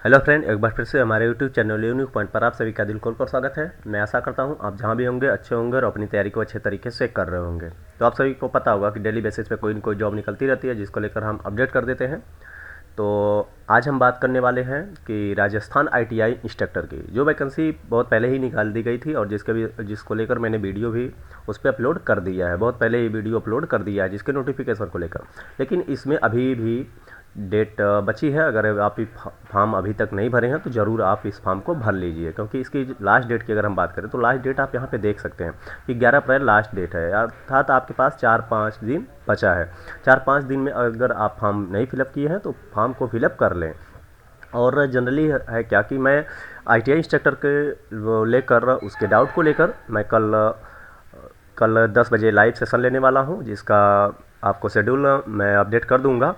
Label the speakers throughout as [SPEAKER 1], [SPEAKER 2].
[SPEAKER 1] Hello friend, एक बार फिर से हमारे यूट्यूब चैनल यूनिक पॉइंट पर आप सभी का दिल खोलकर स्वागत है। मैं आशा करता हूं आप जहां भी होंगे अच्छे होंगे और अपनी तैयारी को अच्छे तरीके से कर रहे होंगे। तो आप सभी को पता होगा कि डेली बेसिस पे कोई न कोई जॉब निकलती रहती है, जिसको लेकर हम अपडेट कर देते हैं। तो आज हम बात करने वाले हैं कि राजस्थान ITI इंस्ट्रक्टर की जो वैकेंसी बहुत पहले ही निकाल दी गई थी और जिसको लेकर मैंने वीडियो भी उस पर अपलोड कर दिया है। बहुत पहले ये वीडियो अपलोड कर दिया है जिसके नोटिफिकेशन को लेकर, लेकिन इसमें अभी भी डेट बची है। अगर आप फॉर्म अभी तक नहीं भरे हैं तो ज़रूर आप इस फॉर्म को भर लीजिए, क्योंकि इसकी लास्ट डेट की अगर हम बात करें तो लास्ट डेट आप यहाँ पे देख सकते हैं कि 11 अप्रैल लास्ट डेट है, अर्थात आपके पास 4-5 दिन बचा है। 4-5 दिन में अगर आप फॉर्म नहीं फिलअप किए हैं तो फॉर्म को फिलअप कर लें। और जनरली है क्या कि मैं ITI इंस्ट्रक्टर के लेकर उसके डाउट को लेकर मैं कल 10 बजे लाइव सेशन लेने वाला हूँ, जिसका आपको शेड्यूल मैं अपडेट कर दूँगा।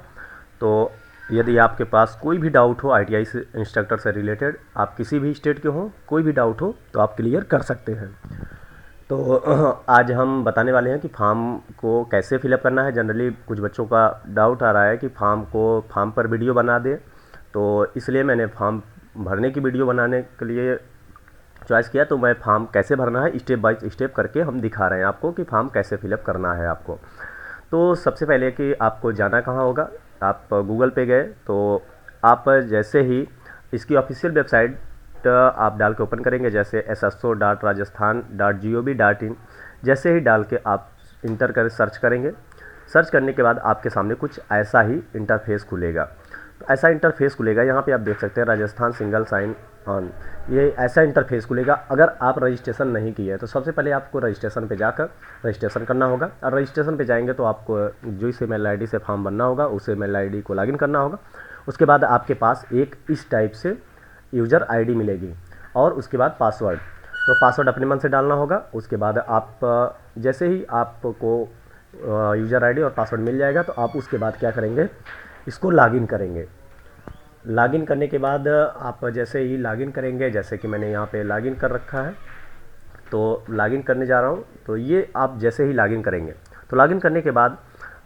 [SPEAKER 1] तो यदि आपके पास कोई भी डाउट हो ITI से इंस्ट्रक्टर से रिलेटेड, आप किसी भी स्टेट के हों, कोई भी डाउट हो तो आप क्लियर कर सकते हैं। तो आज हम बताने वाले हैं कि फॉर्म को कैसे फिलअप करना है। जनरली कुछ बच्चों का डाउट आ रहा है कि फॉर्म पर वीडियो बना दे, तो इसलिए मैंने फॉर्म भरने की वीडियो बनाने के लिए चॉइस किया। तो मैं फॉर्म कैसे भरना है स्टेप बाय स्टेप करके हम दिखा रहे हैं आपको कि फॉर्म कैसे फिलअप करना है आपको। तो सबसे पहले कि आपको जाना कहाँ होगा, आप गूगल पे गए तो आप जैसे ही इसकी ऑफिशियल वेबसाइट आप डाल के ओपन करेंगे, जैसे sso.rajasthan.gov.in, जैसे ही डाल के आप इंटर कर सर्च करेंगे। सर्च करने के बाद आपके सामने कुछ ऐसा ही इंटरफेस खुलेगा। तो ऐसा इंटरफेस खुलेगा, यहाँ पे आप देख सकते हैं राजस्थान सिंगल साइन ऑन, ये ऐसा इंटरफेस खुलेगा। अगर आप रजिस्ट्रेशन नहीं किए हैं तो सबसे पहले आपको रजिस्ट्रेशन पे जाकर रजिस्ट्रेशन करना होगा। और रजिस्ट्रेशन पे जाएंगे तो आपको जो इस ईमेल आईडी से फॉर्म भरना होगा उस ईमेल आईडी को लॉगिन करना होगा। उसके बाद आपके पास एक इस टाइप से यूज़र आईडी मिलेगी और उसके बाद पासवर्ड। तो पासवर्ड अपने मन से डालना होगा। उसके बाद आप जैसे ही आपको यूज़र आईडी और पासवर्ड मिल जाएगा तो आप उसके बाद क्या करेंगे, इसको लॉगिन करेंगे। लॉगिन करने के बाद आप जैसे ही लॉगिन करेंगे, जैसे कि मैंने यहाँ पे लॉगिन कर रखा है, तो लॉगिन करने जा रहा हूँ। तो ये आप जैसे ही लॉगिन करेंगे तो लॉगिन करने के बाद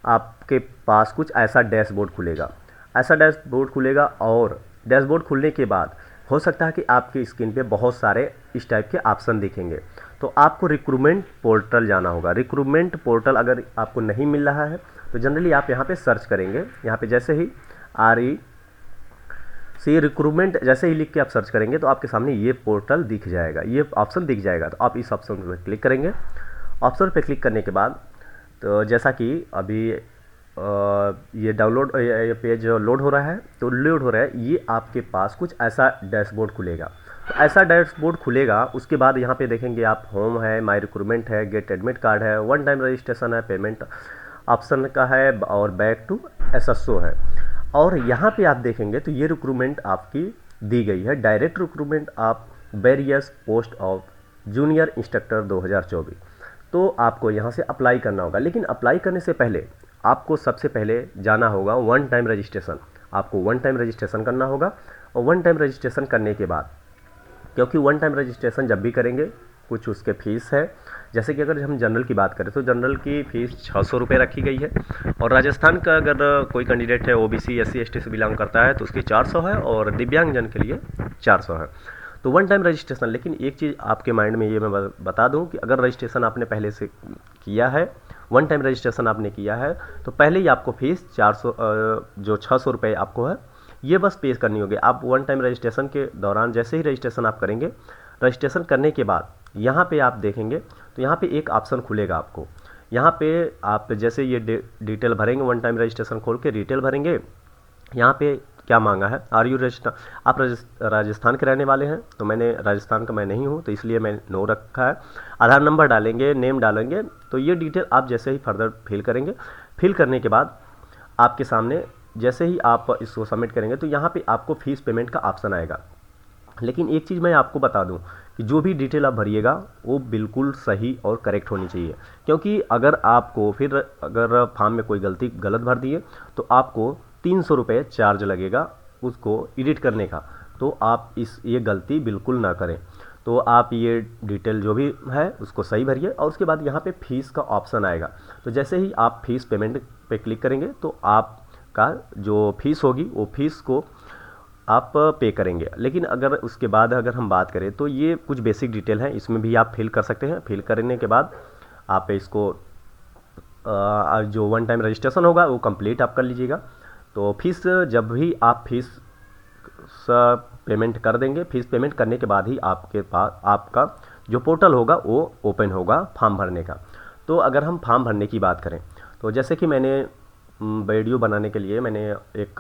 [SPEAKER 1] आपके पास कुछ ऐसा डैशबोर्ड खुलेगा। ऐसा डैशबोर्ड खुलेगा और डैशबोर्ड खुलने के बाद हो सकता है कि आपकी स्क्रीन पे बहुत सारे इस टाइप के ऑप्शन दिखेंगे। तो आपको रिक्रूटमेंट पोर्टल जाना होगा। रिक्रूटमेंट पोर्टल अगर आपको नहीं मिल रहा है तो जनरली आप यहाँ पे सर्च करेंगे। यहाँ पे जैसे ही रिक्रूटमेंट जैसे ही लिख के आप सर्च करेंगे तो आपके सामने ये पोर्टल दिख जाएगा, ये ऑप्शन दिख जाएगा। तो आप इस ऑप्शन पर क्लिक करेंगे। ऑप्शन पर क्लिक करने के बाद तो जैसा कि अभी ये पेज लोड हो रहा है, तो लोड हो रहा है, ये आपके पास कुछ ऐसा डैशबोर्ड खुलेगा। तो ऐसा डैशबोर्ड खुलेगा। उसके बाद यहाँ पे देखेंगे आप होम है, माई रिक्रूटमेंट है, गेट एडमिट कार्ड है, वन टाइम रजिस्ट्रेशन है, पेमेंट ऑप्शन का है और बैक टू SSO है। और यहाँ पे आप देखेंगे तो ये रिक्रूटमेंट आपकी दी गई है, direct recruitment of various post of junior instructor 2024। तो आपको यहाँ से अप्लाई करना होगा, लेकिन अप्लाई करने से पहले आपको सबसे पहले जाना होगा वन टाइम रजिस्ट्रेशन। आपको वन टाइम रजिस्ट्रेशन करना होगा। और वन टाइम रजिस्ट्रेशन करने के बाद, क्योंकि वन टाइम रजिस्ट्रेशन जब भी करेंगे कुछ उसके फीस है। जैसे कि अगर हम जनरल की बात करें तो जनरल की फ़ीस 600 रुपये रखी गई है। और राजस्थान का अगर कोई कैंडिडेट है OBC SC ST से बिलोंग करता है तो उसकी 400 है और दिव्यांगजन के लिए 400 है। तो वन टाइम रजिस्ट्रेशन, लेकिन एक चीज़ आपके माइंड में ये मैं बता दूं कि अगर रजिस्ट्रेशन आपने पहले से किया है, वन टाइम रजिस्ट्रेशन आपने किया है, तो पहले ही आपको फ़ीस 400 जो 600 रुपये आपको है ये बस पे करनी होगी। आप वन टाइम रजिस्ट्रेशन के दौरान जैसे ही रजिस्ट्रेशन आप करेंगे, रजिस्ट्रेशन करने के बाद यहाँ पे आप देखेंगे तो यहाँ पे एक ऑप्शन खुलेगा आपको। यहाँ पे आप जैसे ये डिटेल भरेंगे, वन टाइम रजिस्ट्रेशन खोल के डिटेल भरेंगे। यहाँ पे क्या मांगा है, आर यू रजिस्टर, आप राजस्थान के रहने वाले हैं, तो मैंने राजस्थान का मैं नहीं हूँ तो इसलिए मैं नो रखा है। आधार नंबर डालेंगे, नेम डालेंगे। तो ये डिटेल आप जैसे ही फर्दर फिल करेंगे, फिल करने के बाद आपके सामने जैसे ही आप इसको सबमिट करेंगे तो यहाँ पे आपको फीस पेमेंट का ऑप्शन आएगा। लेकिन एक चीज़ मैं आपको बता दूं कि जो भी डिटेल आप भरिएगा वो बिल्कुल सही और करेक्ट होनी चाहिए, क्योंकि अगर आपको फिर अगर फॉर्म में कोई गलत भर दिए तो आपको 300 रुपये चार्ज लगेगा उसको एडिट करने का। तो आप ये गलती बिल्कुल ना करें। तो आप ये डिटेल जो भी है उसको सही भरिए और उसके बाद यहाँ पे फीस का ऑप्शन आएगा। तो जैसे ही आप फीस पेमेंट पे क्लिक करेंगे तो आपका जो फीस होगी वो फीस को आप पे करेंगे। लेकिन अगर उसके बाद अगर हम बात करें तो ये कुछ बेसिक डिटेल है, इसमें भी आप फिल कर सकते हैं। फिल करने के बाद आप इसको जो वन टाइम रजिस्ट्रेशन होगा वो कंप्लीट आप कर लीजिएगा। तो फीस जब भी आप फीस पेमेंट कर देंगे, फीस पेमेंट करने के बाद ही आपके पास आपका जो पोर्टल होगा वो ओपन होगा फॉर्म भरने का। तो अगर हम फॉर्म भरने की बात करें तो जैसे कि मैंने वीडियो बनाने के लिए मैंने एक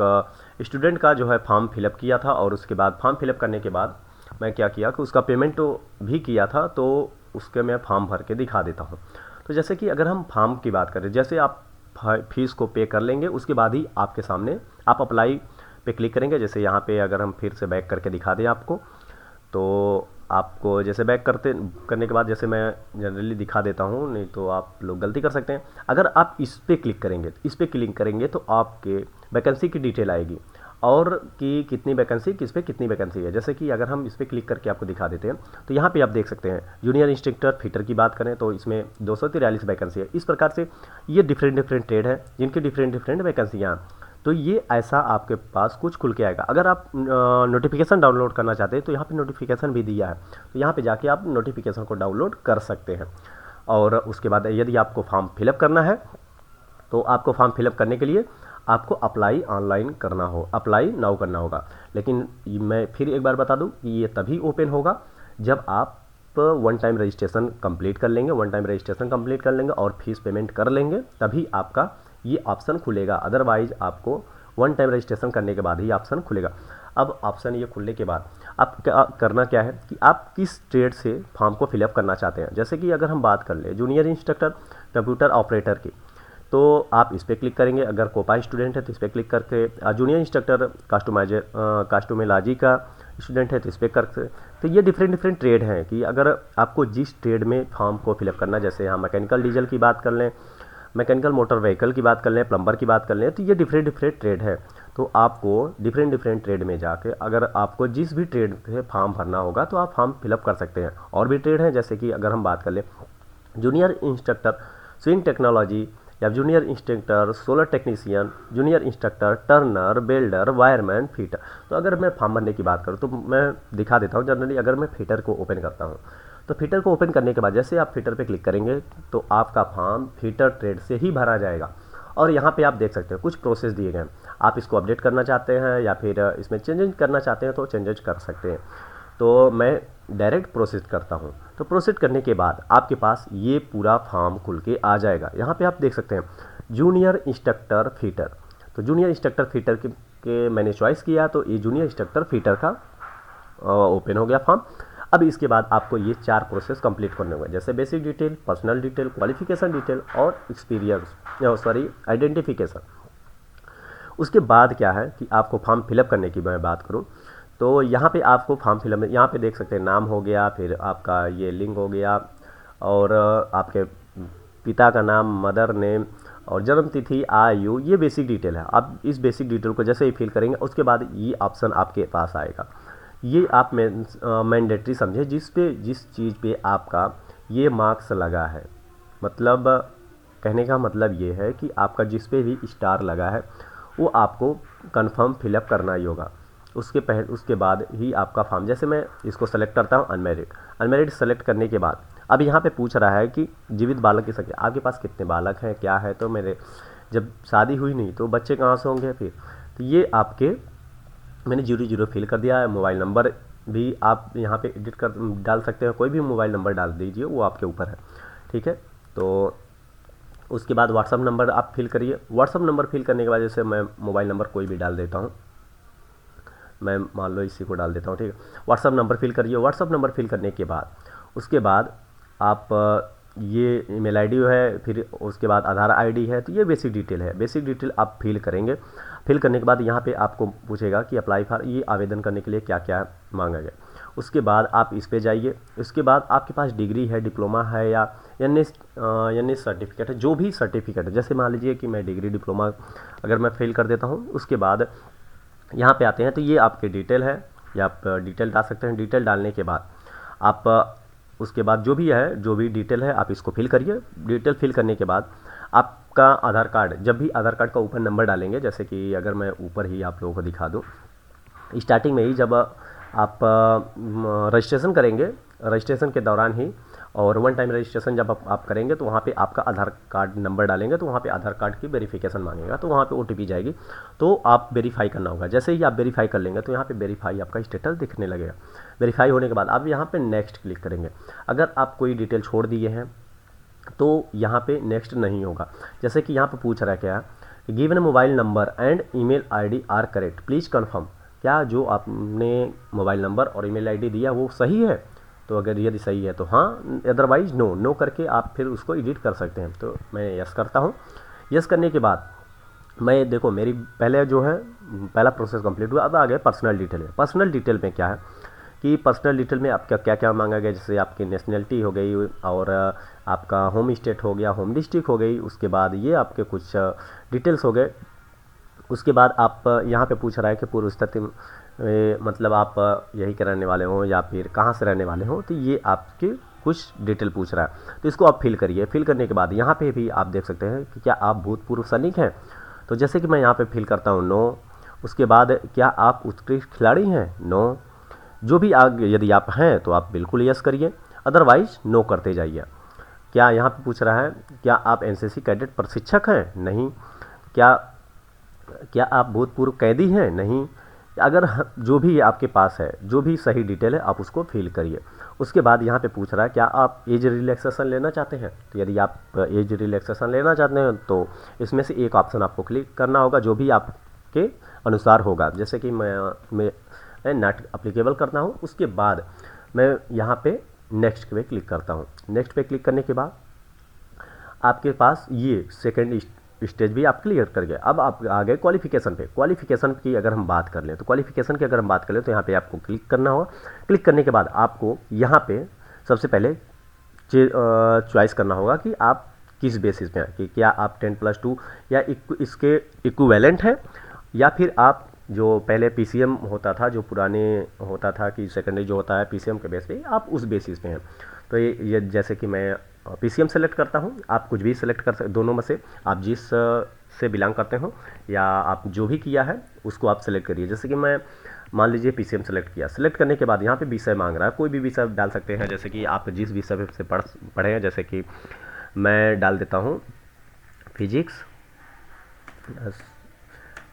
[SPEAKER 1] स्टूडेंट का जो है फॉर्म फिलअप किया था, और उसके बाद फॉर्म फिलअप करने के बाद मैं क्या किया कि उसका पेमेंट तो भी किया था, तो उसके मैं फॉर्म भर के दिखा देता हूँ। तो जैसे कि अगर हम फॉर्म की बात करें, जैसे आप फीस को पे कर लेंगे उसके बाद ही आपके सामने आप अप्लाई पे क्लिक करेंगे। जैसे यहाँ पे अगर हम फिर से बैक करके दिखा दें आपको, तो आपको जैसे बैक करने के बाद जैसे मैं जनरली दिखा देता हूँ, नहीं तो आप लोग गलती कर सकते हैं। अगर आप इस पे क्लिक करेंगे, इस पे क्लिक करेंगे तो आपके वैकेंसी की डिटेल आएगी, और कि कितनी वैकेंसी, किस पे कितनी वैकेंसी है। जैसे कि अगर हम इस पर क्लिक करके आपको दिखा देते हैं तो यहाँ पे आप देख सकते हैं जूनियर इंस्ट्रक्टर फिटर की बात करें तो इसमें 243 वैकेंसी है। इस प्रकार से ये डिफरेंट ट्रेड है जिनकी डिफरेंट वैकेंसियाँ। तो ये ऐसा आपके पास कुछ खुल के आएगा। अगर आप नोटिफिकेशन डाउनलोड करना चाहते हैं तो यहाँ पे नोटिफिकेशन भी दिया है, तो यहाँ पे जाके आप नोटिफिकेशन को डाउनलोड कर सकते हैं। और उसके बाद यदि आपको फॉर्म फिलअप करना है तो आपको फॉर्म फिलअप करने के लिए आपको अप्लाई ऑनलाइन करना हो, अप्लाई नाउ करना होगा। लेकिन मैं फिर एक बार बता दूं कि ये तभी ओपन होगा जब आप वन टाइम रजिस्ट्रेशन कंप्लीट कर लेंगे, वन टाइम रजिस्ट्रेशन कंप्लीट कर लेंगे और फीस पेमेंट कर लेंगे, तभी आपका ये ऑप्शन खुलेगा। अदरवाइज आपको वन टाइम रजिस्ट्रेशन करने के बाद ही ऑप्शन खुलेगा। अब ऑप्शन ये खुलने के बाद आप करना क्या है कि आप किस ट्रेड से फॉर्म को फिलअप करना चाहते हैं। जैसे कि अगर हम बात कर ले जूनियर इंस्ट्रक्टर कंप्यूटर ऑपरेटर की, तो आप इस पर क्लिक करेंगे। अगर कोपा स्टूडेंट है तो इस पर क्लिक करके, जूनियर इंस्ट्रक्टर कास्टोमेलाजी का स्टूडेंट है तो इस पर करके। तो ये डिफरेंट ट्रेड हैं कि अगर आपको जिस ट्रेड में फॉर्म को फिलअप करना, जैसे यहाँ मैकेनिकल डीजल की बात कर लें, मैकेनिकल मोटर व्हीकल की बात कर लें, प्लम्बर की बात कर लें, तो ये डिफरेंट ट्रेड है। तो आपको डिफरेंट ट्रेड में जाके अगर आपको जिस भी ट्रेड पे फॉर्म भरना होगा तो आप फॉर्म फिलअप कर सकते हैं। और भी ट्रेड हैं, जैसे कि अगर हम बात कर लें जूनियर इंस्ट्रक्टर स्विंग टेक्नोलॉजी, या junior instructor solar technician, junior instructor Turner, welder, wireman, fitter. तो अगर मैं फॉर्म भरने की बात करूँ तो मैं दिखा देता हूँ। जनरली अगर मैं फीटर को ओपन करता हूँ तो फीटर को ओपन करने के बाद जैसे आप फीटर पे क्लिक करेंगे तो आपका फॉर्म फीटर ट्रेड से ही भरा जाएगा। और यहाँ पे आप देख सकते हैं कुछ प्रोसेस दिए गए हैं। आप इसको अपडेट करना चाहते हैं या फिर इसमें चेंजेस करना चाहते हैं तो चेंजेस कर सकते हैं। तो मैं डायरेक्ट प्रोसेस करता हूँ। तो प्रोसेस करने के बाद आपके पास ये पूरा फॉर्म खुल के आ जाएगा। यहाँ पे आप देख सकते हैं जूनियर इंस्ट्रक्टर फीटर। तो जूनियर इंस्ट्रक्टर फीटर के मैंने चॉइस किया, तो ये जूनियर इंस्ट्रक्टर फीटर का ओपन हो गया फॉर्म। अब इसके बाद आपको ये 4 प्रोसेस कंप्लीट करने होंगे, जैसे basic detail, personal detail, qualification detail और एक्सपीरियंस आइडेंटिफिकेशन। उसके बाद क्या है कि आपको फॉर्म फिलअप करने की मैं बात करूँ तो यहाँ पे आपको फॉर्म फिलअप में यहाँ पे देख सकते हैं नाम हो गया, फिर आपका ये लिंक हो गया, और आपके पिता का नाम, मदर नेम और जन्म तिथि, आयु, ये बेसिक डिटेल है। आप इस बेसिक डिटेल को जैसे ही फिल करेंगे उसके बाद ये ऑप्शन आपके पास आएगा। ये आप मैंडेटरी समझे जिस चीज़ पे आपका ये मार्क्स लगा है। मतलब कहने का मतलब ये है कि आपका जिस पे भी स्टार लगा है वो आपको कंफर्म फिलअप करना ही होगा। उसके बाद ही आपका फॉर्म, जैसे मैं इसको सेलेक्ट करता हूँ अनमेरिड सेलेक्ट करने के बाद अब यहाँ पे पूछ रहा है कि जीवित बालक की संख्या, आपके पास कितने बालक हैं, क्या है। तो मेरे जब शादी हुई नहीं तो बच्चे कहाँ से होंगे फिर। तो ये आपके मैंने 00 फिल कर दिया है। मोबाइल नंबर भी आप यहाँ पे एडिट कर डाल सकते हैं, कोई भी मोबाइल नंबर डाल दीजिए, वो आपके ऊपर है, ठीक है। तो उसके बाद व्हाट्सअप नंबर आप फिल करिए। व्हाट्सअप नंबर फिल करने के बाद जैसे मैं मोबाइल नंबर कोई भी डाल देता हूँ, मैं मान लो इसी को डाल देता हूँ, ठीक है। व्हाट्सअप नंबर फिल करिए। व्हाट्सअप नंबर फिल करने के बाद उसके बाद आप ये ईमेल आईडी है, फिर उसके बाद आधार आईडी है। तो ये बेसिक डिटेल है, बेसिक डिटेल आप फिल करेंगे। फिल करने के बाद यहाँ पे आपको पूछेगा कि अप्लाई फॉर, ये आवेदन करने के लिए क्या क्या मांगा गया। उसके बाद आप इस पे जाइए। उसके बाद आपके पास डिग्री है, डिप्लोमा है या एन सर्टिफिकेट है, जो भी सर्टिफिकेट है। जैसे मान लीजिए कि मैं डिग्री डिप्लोमा अगर मैं फिल कर देता हूँ, उसके बाद यहाँ पे आते हैं तो ये आपके डिटेल है, या आप डिटेल डाल सकते हैं। डिटेल डालने के बाद आप उसके बाद जो भी डिटेल है आप इसको फिल करिए। डिटेल फिल करने के बाद आपका आधार कार्ड, जब भी आधार कार्ड का ऊपर नंबर डालेंगे, जैसे कि अगर मैं ऊपर ही आप लोगों को दिखा दूँ, स्टार्टिंग में ही जब आप रजिस्ट्रेशन करेंगे, रजिस्ट्रेशन के दौरान ही और वन टाइम रजिस्ट्रेशन जब आप करेंगे तो वहाँ पे आपका आधार कार्ड नंबर डालेंगे तो वहाँ पे आधार कार्ड की वेरिफिकेशन मांगेगा, तो वहाँ पे ओटीपी जाएगी, तो आप वेरीफाई करना होगा। जैसे ही आप वेरीफाई कर लेंगे तो यहाँ पे वेरीफाई आपका स्टेटस दिखने लगेगा। वेरीफाई होने के बाद आप यहाँ पे नेक्स्ट क्लिक करेंगे। अगर आप कोई डिटेल छोड़ दिए हैं तो यहाँ पे नेक्स्ट नहीं होगा। जैसे कि यहाँ पे पूछ रहा है क्या, given mobile number and email ID are correct please confirm, क्या जो आपने मोबाइल नंबर और ईमेल आईडी दिया वो सही है? तो अगर यदि सही है तो हाँ, अदरवाइज नो। नो करके आप फिर उसको एडिट कर सकते हैं। तो मैं यस करता हूँ। यस करने के बाद मैं देखो मेरी पहले जो है पहला प्रोसेस कंप्लीट हुआ। अब आ गया पर्सनल डिटेल में। पर्सनल डिटेल में क्या है कि पर्सनल डिटेल में आपका क्या क्या मांगा गया, जैसे आपकी नेशनलिटी हो गई और आपका होम स्टेट हो गया, होम डिस्ट्रिक्ट हो गई, उसके बाद ये आपके कुछ डिटेल्स हो गए। उसके बाद आप यहाँ पे पूछ रहा है कि पूर्व स्थिति मतलब आप यही के रहने वाले हों या फिर कहाँ से रहने वाले हों, तो ये आपके कुछ डिटेल पूछ रहा है, तो इसको आप फिल करिए। फिल करने के बाद यहाँ पे भी आप देख सकते हैं कि क्या आप भूतपूर्व सैनिक हैं, तो जैसे कि मैं यहाँ पे फिल करता हूँ नो। उसके बाद क्या आप उत्कृष्ट खिलाड़ी हैं, नो। जो भी आगे यदि आप हैं तो आप बिल्कुल यस करिए, अदरवाइज नो करते जाइए। क्या यहाँ पे पूछ रहा है क्या आप एनसीसी कैडेट प्रशिक्षक हैं, नहीं। क्या क्या आप भूतपूर्व कैदी हैं, नहीं। अगर जो भी आपके पास है, जो भी सही डिटेल है आप उसको फिल करिए। उसके बाद यहाँ पे पूछ रहा है क्या आप एज रिलैक्सेशन लेना चाहते हैं, तो यदि आप एज रिलैक्सेशन लेना चाहते हैं तो इसमें से एक ऑप्शन आपको क्लिक करना होगा जो भी आपके अनुसार होगा। जैसे कि मैं नॉट अप्लीकेबल करता हूँ। उसके बाद मैं यहाँ पे नेक्स्ट पे क्लिक करता हूँ। नेक्स्ट पे क्लिक करने के बाद आपके पास ये सेकेंड स्टेज भी आप क्लियर कर गए। अब आप आ गए क्वालिफिकेशन पे। क्वालिफिकेशन की अगर हम बात कर लें तो क्वालिफिकेशन की अगर हम बात कर लें तो यहाँ पे आपको क्लिक करना होगा। क्लिक करने के बाद आपको यहाँ पे सबसे पहले चॉइस करना होगा कि आप किस बेसिस पे हैं, कि क्या आप 10+2 या इसके इक्विवेलेंट है, या फिर आप जो पहले पीसीएम होता था, जो पुराने होता था कि सेकेंडरी जो होता है पीसीएम के बेस पे, आप उस बेसिस पे हैं। तो ये जैसे कि मैं पीसीएम सेलेक्ट करता हूँ, आप कुछ भी सेलेक्ट कर सकते, दोनों में से आप जिस से बिलोंग करते हो या आप जो भी किया है उसको आप सेलेक्ट करिए। जैसे कि मैं मान लीजिए पीसीएम सेलेक्ट किया। सेलेक्ट करने के बाद यहाँ पे विषय मांग रहा है, कोई भी विषय डाल सकते हैं, जैसे कि आप जिस विषय से पढ़े हैं। जैसे कि मैं डाल देता हूँ फिजिक्स।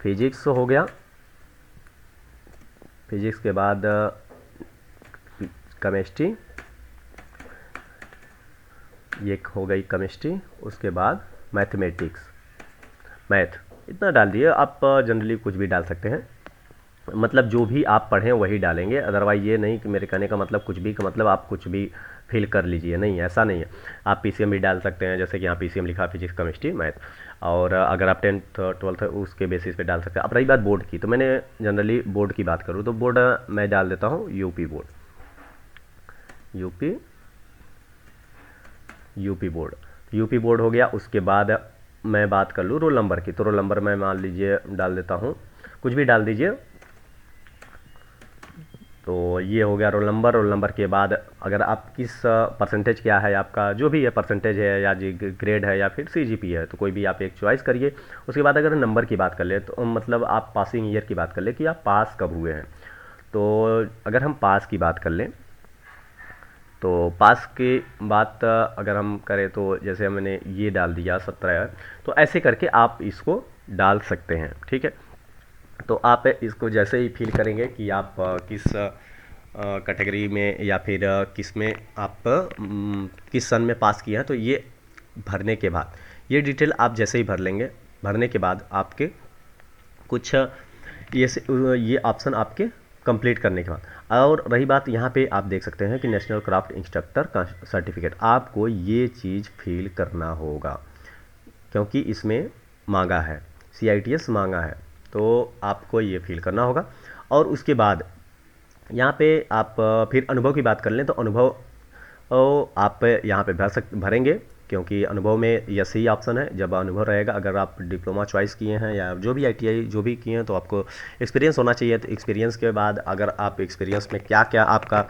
[SPEAKER 1] फिजिक्स हो गया। फिजिक्स के बाद केमिस्ट्री, ये हो गई केमिस्ट्री। उसके बाद मैथमेटिक्स, मैथ, इतना डाल दिए। आप जनरली कुछ भी डाल सकते हैं, मतलब जो भी आप पढ़ें वही डालेंगे। अदरवाइज ये नहीं कि मेरे कहने का मतलब कुछ भी का मतलब आप कुछ भी फिल कर लीजिए, नहीं, ऐसा नहीं है। आप पीसीएम भी डाल सकते हैं, जैसे कि यहाँ पीसीएम लिखा, फिजिक्स केमिस्ट्री मैथ। और अगर आप 10th 12th उसके बेसिस पे डाल सकते हैं। अब रही बात बोर्ड की, तो मैंने जनरली बोर्ड की बात करूँ तो बोर्ड मैं डाल देता हूँ यूपी बोर्ड। यूपी बोर्ड हो गया। उसके बाद मैं बात कर लूँ रोल नंबर की, तो रोल नंबर मैं मान लीजिए डाल देता हूँ, कुछ भी डाल दीजिए। तो ये हो गया रोल नंबर। रोल नंबर के बाद अगर आप किस परसेंटेज क्या है आपका, जो भी है परसेंटेज है या जी ग्रेड है या फिर सीजीपी है, तो कोई भी आप एक चॉइस करिए। उसके बाद अगर नंबर की बात कर ले तो मतलब आप पासिंग ईयर की बात कर ले कि आप पास कब हुए हैं। तो अगर हम पास की बात कर लें तो पास की बात अगर हम करें तो जैसे मैंने ये डाल दिया 17, तो ऐसे करके आप इसको डाल सकते हैं, ठीक है। तो आप इसको जैसे ही फील करेंगे कि आप किस कैटेगरी में या फिर किस में आप किस सन में पास किया है, तो ये भरने के बाद ये डिटेल आप जैसे ही भर लेंगे, भरने के बाद आपके कुछ ये ऑप्शन आपके कंप्लीट करने के बाद। और रही बात यहाँ पे आप देख सकते हैं कि नेशनल क्राफ्ट इंस्ट्रक्टर का सर्टिफिकेट, आपको ये चीज़ फिल करना होगा क्योंकि इसमें मांगा है, CITS मांगा है, तो आपको ये फिल करना होगा। और उसके बाद यहाँ पे आप फिर अनुभव की बात कर लें तो अनुभव आप यहाँ पे भरेंगे क्योंकि अनुभव में यस ही ऑप्शन है। जब अनुभव रहेगा, अगर आप डिप्लोमा चॉइस किए हैं या जो भी ITI जो भी किए हैं, तो आपको एक्सपीरियंस होना चाहिए। तो एक्सपीरियंस के बाद अगर आप एक्सपीरियंस में क्या क्या आपका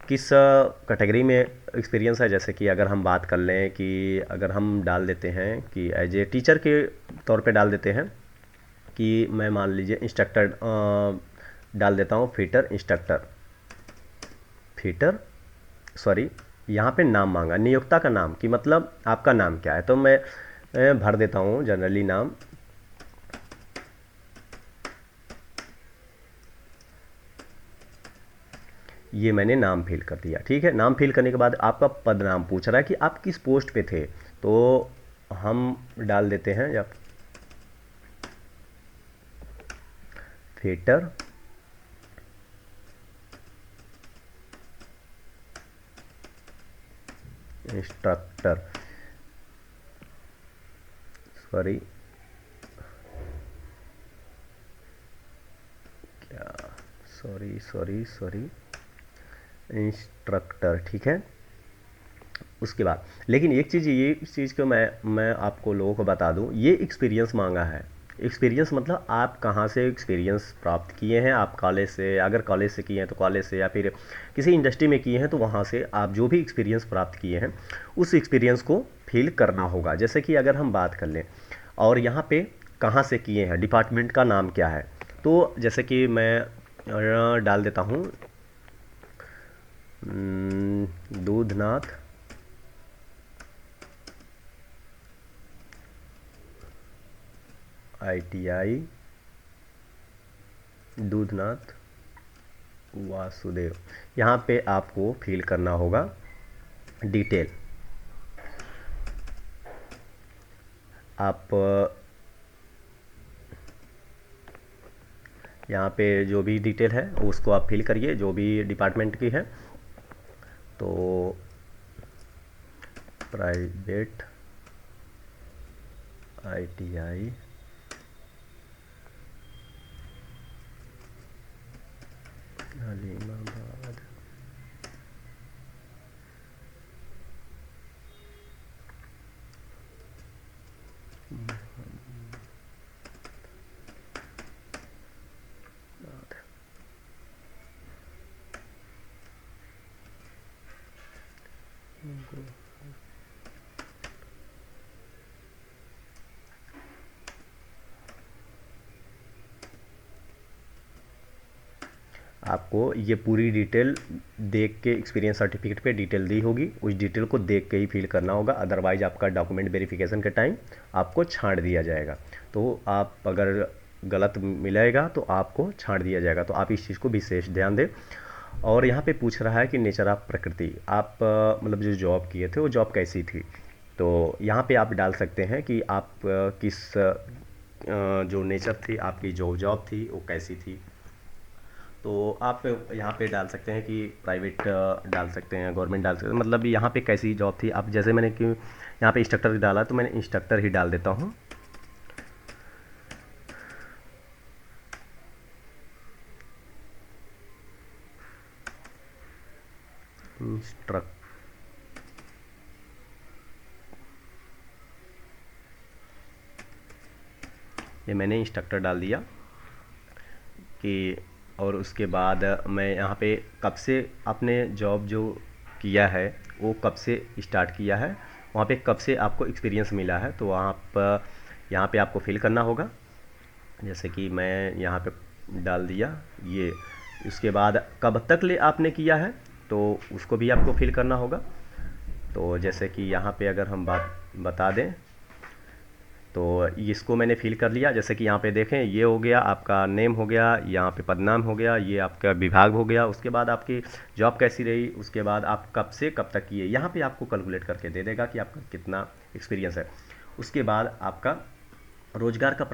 [SPEAKER 1] किस कैटेगरी में एक्सपीरियंस है, जैसे कि अगर हम बात कर लें कि अगर हम डाल देते हैं कि एज ए टीचर के तौर पे डाल देते हैं कि मैं मान लीजिए इंस्ट्रक्टर डाल देता हूँ फिटर इंस्ट्रक्टर, फिटर सॉरी, यहाँ पे नाम मांगा, नियोक्ता का नाम कि मतलब आपका नाम क्या है, तो मैं भर देता हूँ जनरली नाम, ये मैंने नाम फिल कर दिया। ठीक है, नाम फिल करने के बाद आपका पद नाम पूछ रहा है कि आप किस पोस्ट पे थे, तो हम डाल देते हैं या फिटर इंस्ट्रक्टर, सॉरी क्या, सॉरी इंस्ट्रक्टर। ठीक है, उसके बाद लेकिन एक चीज़, ये इस चीज़ को मैं आपको लोगों को बता दूं, ये एक्सपीरियंस मांगा है। एक्सपीरियंस मतलब आप कहाँ से एक्सपीरियंस प्राप्त किए हैं, आप कॉलेज से, अगर कॉलेज से किए हैं तो कॉलेज से, या फिर किसी इंडस्ट्री में किए हैं तो वहाँ से आप जो भी एक्सपीरियंस प्राप्त किए हैं उस एक्सपीरियंस को फिल करना होगा। जैसे कि अगर हम बात कर लें और यहाँ पे कहाँ से किए हैं, डिपार्टमेंट का नाम क्या है, तो जैसे कि मैं डाल देता हूँ दूधनाथ ITI दूधनाथ वासुदेव। यहाँ पे आपको फिल करना होगा डिटेल, आप यहाँ पे जो भी डिटेल है उसको आप फिल करिए, जो भी डिपार्टमेंट की है। तो प्राइवेट ITI अलीमाबाद, आपको ये पूरी डिटेल देख के एक्सपीरियंस सर्टिफिकेट पे डिटेल दी होगी, उस डिटेल को देख के ही फिल करना होगा, अदरवाइज आपका डॉक्यूमेंट वेरिफिकेशन के टाइम आपको छांट दिया जाएगा। तो आप अगर गलत मिलेगा तो आपको छांट दिया जाएगा, तो आप इस चीज़ को विशेष ध्यान दें। और यहाँ पे पूछ रहा है कि नेचर ऑफ प्रकृति, आप मतलब जो जॉब किए थे वो जॉब कैसी थी, तो यहाँ पे आप डाल सकते हैं कि आप किस जो नेचर थी आपकी, जो जॉब थी वो कैसी थी। तो आप यहाँ पे डाल सकते हैं कि प्राइवेट डाल सकते हैं, गवर्नमेंट डाल सकते हैं, मतलब यहाँ पे कैसी जॉब थी। आप जैसे मैंने क्यों यहाँ पे इंस्ट्रक्टर डाला तो मैंने इंस्ट्रक्टर ही डाल देता हूँ। इंस्ट्रक्टर, ये मैंने इंस्ट्रक्टर डाल दिया कि, और उसके बाद मैं यहाँ पे कब से आपने जॉब जो किया है वो कब से स्टार्ट किया है, वहाँ पे कब से आपको एक्सपीरियंस मिला है, तो वहाँ पर यहाँ पे आपको फिल करना होगा। जैसे कि मैं यहाँ पे डाल दिया ये, उसके बाद कब तक ले आपने किया है तो उसको भी आपको फिल करना होगा। तो जैसे कि यहाँ पे अगर हम बात बता दें तो इसको मैंने फिल कर लिया। जैसे कि यहाँ पे देखें, ये हो गया आपका नेम हो गया, यहाँ पे पदनाम हो गया, ये आपका विभाग हो गया, उसके बाद आपकी जॉब कैसी रही, उसके बाद आप कब से कब तक किए, यहाँ पे आपको कैलकुलेट करके दे देगा कि आपका कितना एक्सपीरियंस है। उसके बाद आपका रोजगार का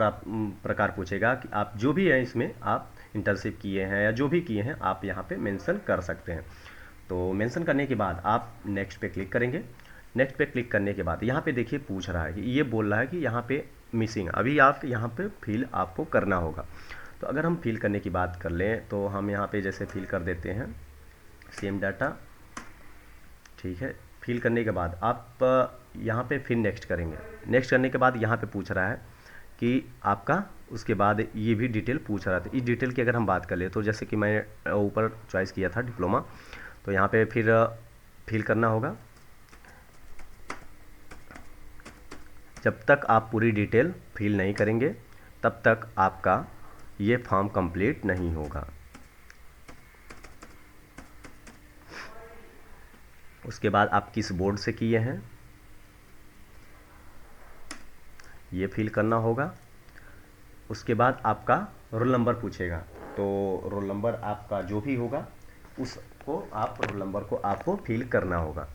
[SPEAKER 1] प्रकार पूछेगा कि आप जो भी है इसमें आप इंटर्नशिप किए हैं या जो भी किए हैं आप यहाँ पे मेंशन कर सकते हैं। तो मेंशन करने के बाद आप नेक्स्ट पे क्लिक करेंगे। नेक्स्ट पे क्लिक करने के बाद यहाँ पे देखिए पूछ रहा है कि ये बोल रहा है कि यहाँ पे मिसिंग, अभी आप यहाँ पे फिल आपको करना होगा। तो अगर हम फिल करने की बात कर लें तो हम यहाँ पे जैसे फिल कर देते हैं सेम डाटा। ठीक है, फिल करने के बाद आप यहाँ पे फिर नेक्स्ट करेंगे। नेक्स्ट करने के बाद यहाँ पे पूछ रहा है कि आपका, उसके बाद ये भी डिटेल पूछ रहा था। इस डिटेल की अगर हम बात कर ले तो जैसे कि मैं ऊपर चॉइस किया था डिप्लोमा, तो यहाँ पे फिर फिल करना होगा। जब तक आप पूरी डिटेल फिल नहीं करेंगे तब तक आपका ये फॉर्म कंप्लीट नहीं होगा। उसके बाद आप किस बोर्ड से किए हैं ये फिल करना होगा। उसके बाद आपका रोल नंबर पूछेगा, तो रोल नंबर आपका जो भी होगा उसको आप रोल नंबर को आपको फिल करना होगा।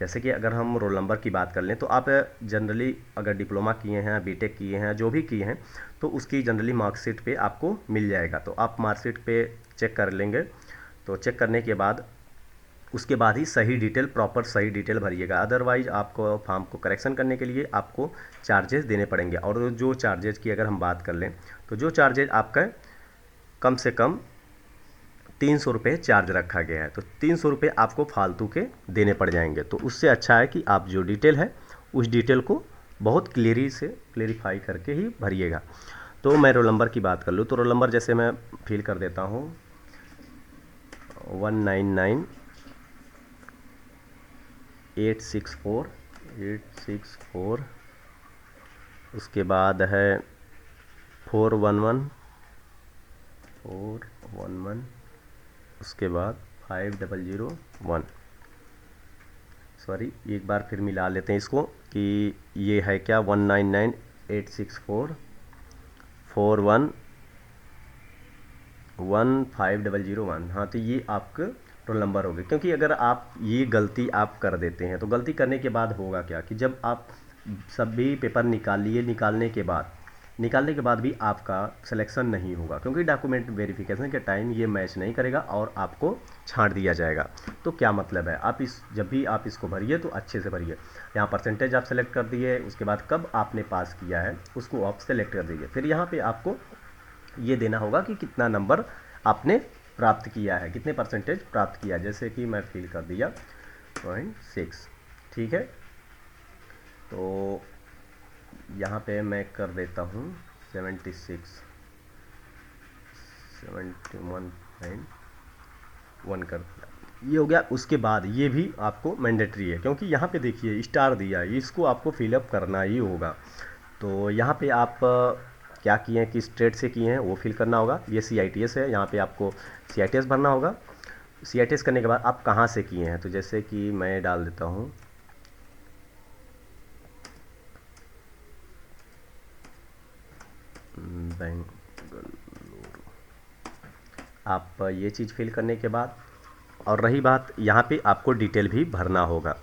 [SPEAKER 1] जैसे कि अगर हम रोल नंबर की बात कर लें तो आप जनरली अगर डिप्लोमा किए हैं, बीटेक किए हैं, जो भी किए हैं, तो उसकी जनरली मार्कशीट पे आपको मिल जाएगा। तो आप मार्कशीट पे चेक कर लेंगे। तो चेक करने के बाद उसके बाद ही सही डिटेल, प्रॉपर सही डिटेल भरिएगा। अदरवाइज आपको फॉर्म को करेक्शन करने के लिए आपको चार्जेस देने पड़ेंगे। और जो चार्जेज की अगर हम बात कर लें तो जो चार्जेज आपका कम से कम 300 रुपये चार्ज रखा गया है। तो 300 रुपये आपको फालतू के देने पड़ जाएंगे। तो उससे अच्छा है कि आप जो डिटेल है उस डिटेल को बहुत क्लेरिफाई करके ही भरिएगा। तो मैं रोल नंबर की बात कर लूँ तो रोल नंबर जैसे मैं फिल कर देता हूँ 199,864। उसके बाद है 411। उसके बाद 5001। सॉरी, एक बार फिर मिला लेते हैं इसको कि ये है क्या 199,864 4115001। हाँ, तो ये आपका रोल नंबर हो गया। क्योंकि अगर आप ये गलती आप कर देते हैं तो गलती करने के बाद होगा क्या कि जब आप सभी पेपर निकालने के बाद भी आपका सिलेक्शन नहीं होगा, क्योंकि डॉक्यूमेंट वेरिफिकेशन के टाइम ये मैच नहीं करेगा और आपको छांट दिया जाएगा। तो क्या मतलब है, आप जब भी आप इसको भरिए तो अच्छे से भरिए। यहाँ परसेंटेज आप सेलेक्ट कर दिए, उसके बाद कब आपने पास किया है उसको आप सेलेक्ट कर दीजिए। फिर यहाँ पे आपको ये देना होगा कि कितना नंबर आपने प्राप्त किया है, कितने परसेंटेज प्राप्त किया। जैसे कि मैं फिल कर दिया 0.6। ठीक है, तो यहाँ पे मैं कर देता हूँ 71.1 कर दिया। ये हो गया। उसके बाद ये भी आपको मैंडेटरी है, क्योंकि यहाँ पे देखिए स्टार दिया है, इसको आपको फिलअप करना ही होगा। तो यहाँ पे आप क्या किए हैं, किस ट्रेड से किए हैं वो फिल करना होगा। ये CITS है, यहाँ पे आपको CITS भरना होगा। CITS करने के बाद आप कहाँ से किए हैं, तो जैसे कि मैं डाल देता हूँ बेंगलुरु। आप ये चीज़ फिल करने के बाद, और रही बात यहाँ पे आपको डिटेल भी भरना होगा।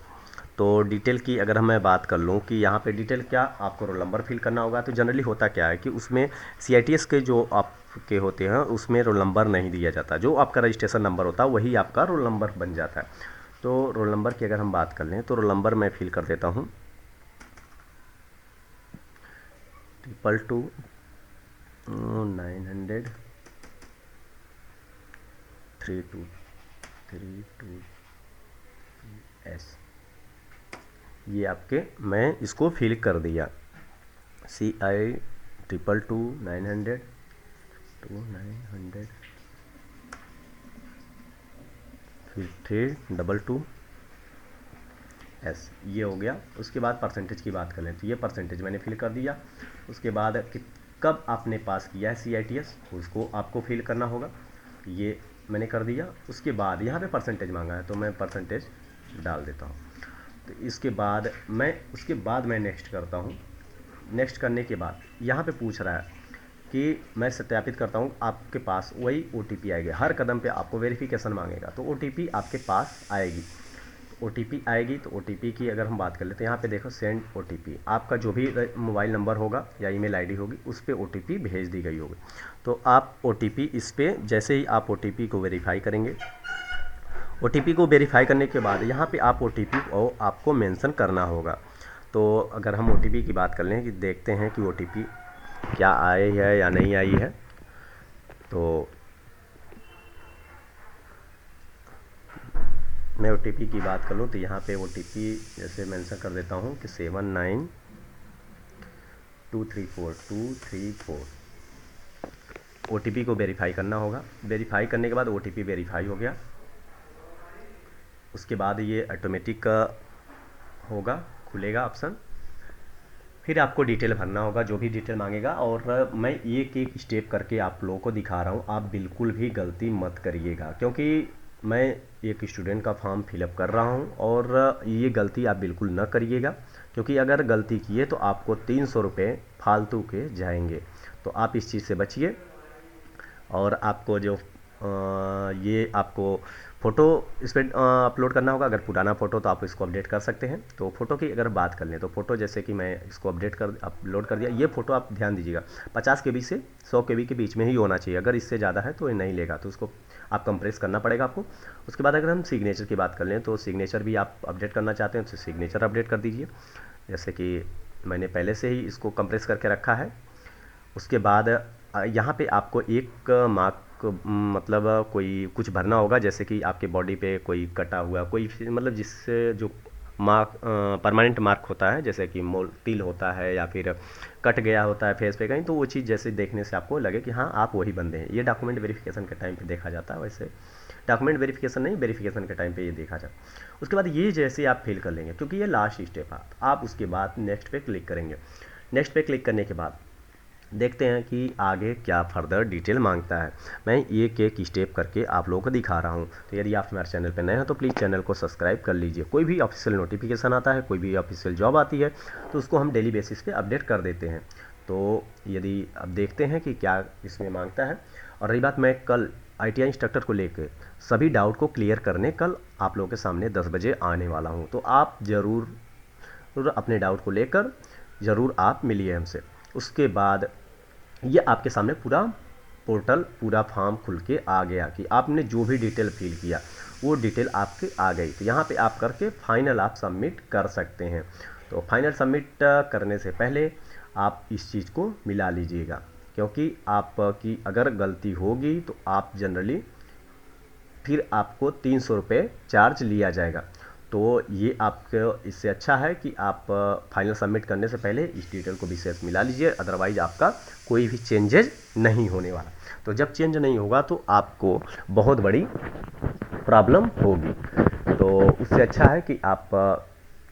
[SPEAKER 1] तो डिटेल की अगर मैं बात कर लूँ कि यहाँ पे डिटेल क्या, आपको रोल नंबर फिल करना होगा। तो जनरली होता क्या है कि उसमें CITS के जो आपके होते हैं उसमें रोल नंबर नहीं दिया जाता, जो आपका रजिस्ट्रेशन नंबर होता है वही आपका रोल नंबर बन जाता है। तो रोल नंबर की अगर हम बात कर लें तो रोल नंबर मैं फिल कर देता हूँ 222,900,323 ये आपके मैं इसको फिल कर दिया। CI222,900 फिर 322S ये हो गया। उसके बाद परसेंटेज की बात कर लें तो ये परसेंटेज मैंने फिल कर दिया। उसके बाद कि कब आपने पास किया है CITS उसको आपको फिल करना होगा, ये मैंने कर दिया। उसके बाद यहाँ पे परसेंटेज मांगा है तो मैं परसेंटेज डाल देता हूँ। तो उसके बाद मैं नेक्स्ट करता हूँ। नेक्स्ट करने के बाद यहाँ पे पूछ रहा है कि मैं सत्यापित करता हूँ, आपके पास वही OTP आएगी। हर कदम पे आपको वेरिफिकेशन मांगेगा, तो OTP आपके पास आएगी। OTP आएगी तो OTP की अगर हम बात कर लेते हैं, यहाँ पे देखो सेंड OTP, आपका जो भी मोबाइल नंबर होगा या ईमेल आईडी होगी उस पर OTP भेज दी गई होगी। तो आप OTP इस पर जैसे ही आप OTP को वेरीफाई करेंगे, OTP को वेरीफाई करने के बाद यहाँ पे आप OTP को आपको मेंशन करना होगा। तो अगर हम OTP की बात कर लें कि देखते हैं कि OTP क्या आई है या नहीं आई है, तो मैं OTP की बात कर लूँ तो यहाँ पे OTP जैसे मेंशन कर देता हूँ कि 79234 OTP को वेरीफाई करना होगा। वेरीफाई करने के बाद OTP वेरीफाई हो गया। उसके बाद ये ऑटोमेटिक होगा, खुलेगा ऑप्शन। फिर आपको डिटेल भरना होगा, जो भी डिटेल मांगेगा। और मैं एक एक स्टेप करके आप लोगों को दिखा रहा हूँ, आप बिल्कुल भी गलती मत करिएगा, क्योंकि मैं एक स्टूडेंट का फॉर्म फिलअप कर रहा हूँ और ये गलती आप बिल्कुल न करिएगा, क्योंकि अगर गलती किए तो आपको 300 रुपये फालतू के जाएंगे। तो आप इस चीज़ से बचिए। और आपको जो ये आपको फ़ोटो इस पर अपलोड करना होगा। अगर पुराना फ़ोटो तो आप इसको अपडेट कर सकते हैं। तो फ़ोटो की अगर बात कर लें तो फ़ोटो जैसे कि मैं इसको अपलोड कर दिया। ये फ़ोटो आप ध्यान दीजिएगा 50 KB से 100 KB के बीच में ही होना चाहिए। अगर इससे ज़्यादा है तो ये नहीं लेगा, तो उसको आप कंप्रेस करना पड़ेगा आपको। उसके बाद अगर हम सिग्नेचर की बात कर लें तो सिग्नेचर भी आप अपडेट करना चाहते हैं तो सिग्नेचर अपडेट कर दीजिए। जैसे कि मैंने पहले से ही इसको कंप्रेस करके रखा है। उसके बाद यहाँ पे आपको एक मार्क मतलब कोई कुछ भरना होगा, जैसे कि आपके बॉडी पे कोई कटा हुआ कोई मतलब जिससे जो मार्क परमानेंट मार्क होता है, जैसे कि मोल तिल होता है या फिर कट गया होता है फेस पे कहीं, तो वो चीज़ जैसे देखने से आपको लगे कि हाँ आप वही बंदे हैं। ये डॉक्यूमेंट वेरिफिकेशन के टाइम पे देखा जाता है। वैसे डॉक्यूमेंट वेरिफिकेशन नहीं, वेरिफिकेशन के टाइम पे ये देखा जाता है। उसके बाद ये जैसे आप फिल कर लेंगे, क्योंकि ये लास्ट स्टेप है, आप उसके बाद नेक्स्ट पे क्लिक करेंगे। नेक्स्ट पे क्लिक करने के बाद देखते हैं कि आगे क्या फर्दर डिटेल मांगता है। मैं एक एक स्टेप करके आप लोगों को दिखा रहा हूं। तो यदि आप हमारे चैनल पर नए हैं तो प्लीज़ चैनल को सब्सक्राइब कर लीजिए। कोई भी ऑफिशियल नोटिफिकेशन आता है, कोई भी ऑफिशियल जॉब आती है तो उसको हम डेली बेसिस पे अपडेट कर देते हैं। तो यदि अब देखते हैं कि क्या इसमें मांगता है। और रही बात, मैं कल ITI इंस्ट्रक्टर को लेकर सभी डाउट को क्लियर करने कल आप लोगों के सामने 10 बजे आने वाला हूँ। तो आप ज़रूर अपने डाउट को लेकर ज़रूर आप मिलिए हमसे। उसके बाद ये आपके सामने पूरा पोर्टल पूरा फॉर्म खुल के आ गया कि आपने जो भी डिटेल फिल किया वो डिटेल आपके आ गई। तो यहाँ पे आप करके फाइनल आप सबमिट कर सकते हैं। तो फाइनल सबमिट करने से पहले आप इस चीज़ को मिला लीजिएगा, क्योंकि आपकी अगर गलती होगी तो आप जनरली फिर आपको 300 रुपये चार्ज लिया जाएगा। तो ये आपको इससे अच्छा है कि आप फाइनल सबमिट करने से पहले इस डिटेल को विशेष मिला लीजिए, अदरवाइज आपका कोई भी चेंजेज नहीं होने वाला। तो जब चेंज नहीं होगा तो आपको बहुत बड़ी प्रॉब्लम होगी। तो उससे अच्छा है कि आप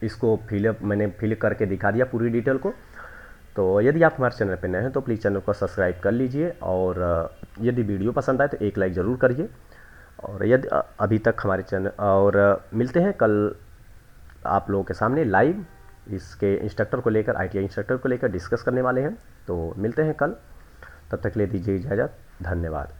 [SPEAKER 1] इसको मैंने फिल करके दिखा दिया पूरी डिटेल को। तो यदि आप हमारे चैनल पर नए हैं तो प्लीज़ चैनल को सब्सक्राइब कर लीजिए, और यदि वीडियो पसंद आए तो एक लाइक ज़रूर करिए। और यदि अभी तक हमारे चैनल, और मिलते हैं कल आप लोगों के सामने लाइव इसके इंस्ट्रक्टर को लेकर, ITI इंस्ट्रक्टर को लेकर डिस्कस करने वाले हैं। तो मिलते हैं कल, तब तक ले दीजिए इजाज़त। धन्यवाद।